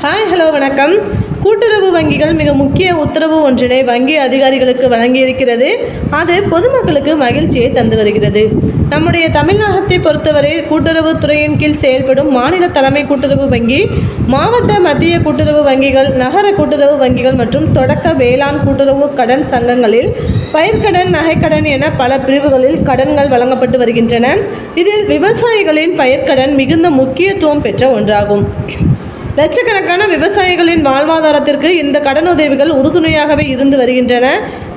Hi hello வணக்கம். கூட்டுறவு வங்கிகள் மிக முக்கிய உத்தரவு ஒன்றினை வங்கி அதிகாரிகளுக்கு வழங்கியிருக்கிறது. அது பொதுமக்களுக்கு மகிழ்ச்சியை தந்து வருகிறது. நம்முடைய தமிழ்நாட்டை பொறுத்தவரை கூட்டுறவு துறையின் கீழ் செயல்படும் மாநில தலைமை கூட்டுறவு வங்கி, மாவட்ட மத்திய கூட்டுறவு வங்கிகள், நகர கூட்டுறவு வங்கிகள் மற்றும் தொடக்க வேளாண் கூட்டுறவு கடன் சங்கங்களில் பயிர்க்கடன், நகைக்கடன் என பல பிரிவுகளில் கடன்கள் வழங்கப்பட்டு வருகின்றன. இதில் விவசாயிகளின் பயிர்க்கடன் மிகுந்த முக்கியத்துவம் பெற்ற ஒன்றாகும். லட்சக்கணக்கான விவசாயிகளின் வாழ்வாதாரத்திற்கு இந்த கடனுதவிகள் உறுதுணையாகவே இருந்து வருகின்றன.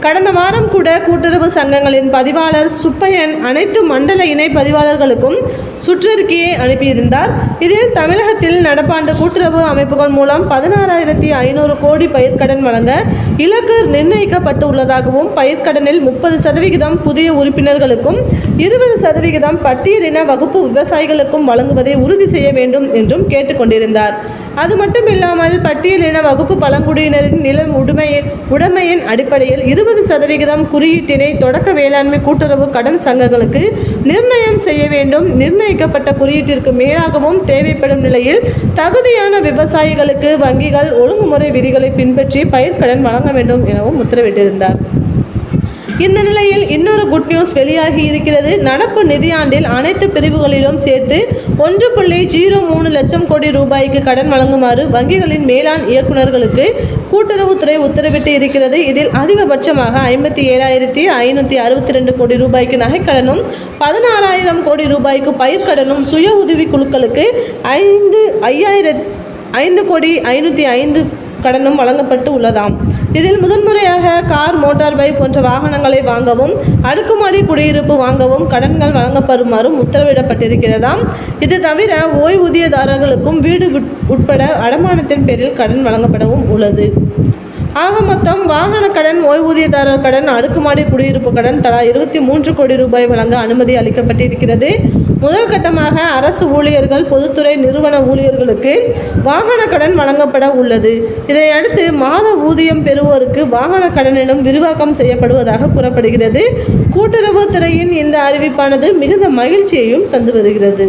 கடந்த வாரம் கூட கூட்டுறவு சங்கங்களின் பதிவாளர் சுப்பையன் அனைத்து மண்டல இணை பதிவாளர்களுக்கும் சுற்றறிக்கையை அனுப்பியிருந்தார். இதில் தமிழகத்தில் நடப்பாண்டு கூட்டுறவு அமைப்புகள் மூலம் 16,500 கோடி பயிர்க்கடன் வழங்க இலக்கு நிர்ணயிக்கப்பட்டு உள்ளதாகவும், பயிர்க்கடனில் 30% புதிய உறுப்பினர்களுக்கும் 20% பட்டியலின வகுப்பு விவசாயிகளுக்கும் வழங்குவதை உறுதி செய்ய வேண்டும் என்றும் கேட்டுக்கொண்டிருந்தார். அது மட்டுமில்லாமல் பட்டியலின வகுப்பு பழங்குடியினரின் நில உடைமையின் அடிப்படையில் 20% குறியீட்டினை தொடக்க வேளாண்மை கூட்டுறவு கடன் சங்கங்களுக்கு நிர்ணயம் செய்ய வேண்டும். நிர்ணயிக்கப்பட்ட குறியீட்டிற்கு மேலாகவும் தேவைப்படும் நிலையில் தகுதியான விவசாயிகளுக்கு வங்கிகள் ஒழுங்குமுறை விதிகளை பின்பற்றி பயிர்க்கடன் வழங்க வேண்டும் எனவும் உத்தரவிட்டிருந்தார். இந்த நிலையில் இன்னொரு குட் நியூஸ் வெளியாகி இருக்கிறது. நடப்பு நிதியாண்டில் அனைத்து பிரிவுகளிலும் சேர்த்து 1.03 லட்சம் கோடி ரூபாய்க்கு கடன் வழங்குமாறு வங்கிகளின் மேலாண் இயக்குநர்களுக்கு கூட்டுறவுத்துறை உத்தரவிட்டு இருக்கிறது. இதில் அதிகபட்சமாக 57,562 கோடி ரூபாய்க்கு நகைக்கடனும், 16,000 கோடி ரூபாய்க்கு பயிர்க்கடனும், சுய உதவி குழுக்களுக்கு 5,505 கடனும் வழங்கப்பட்டு உள்ளதாம். இதில் முதன்முறையாக கார், மோட்டார் பைக் போன்ற வாகனங்களை வாங்கவும், அடுக்குமாடி குடியிருப்பு வாங்கவும் கடன்கள் வழங்கப்படுமாறும் உத்தரவிடப்பட்டிருக்கிறதாம். இது தவிர ஓய்வூதியதாரர்களுக்கும் வீடு உட்பட அடமானத்தின் பேரில் கடன் வழங்கப்படவும் உள்ளது. ஆக மொத்தம் வாகன கடன், ஓய்வூதியதாரர் கடன், அடுக்குமாடி குடியிருப்பு கடன் தலா 23 கோடி ரூபாய் வழங்க அனுமதி அளிக்கப்பட்டிருக்கிறது. முதல் கட்டமாக அரசு ஊழியர்கள், பொதுத்துறை நிறுவன ஊழியர்களுக்கு வாகன கடன் வழங்கப்பட உள்ளது. இதையடுத்து மாத ஊதியம் பெறுவோருக்கு வாகன கடனிலும் விரிவாக்கம் செய்யப்படுவதாக கூறப்படுகிறது. கூட்டுறவு துறையின் இந்த அறிவிப்பானது மிகுந்த மகிழ்ச்சியையும் தந்து வருகிறது.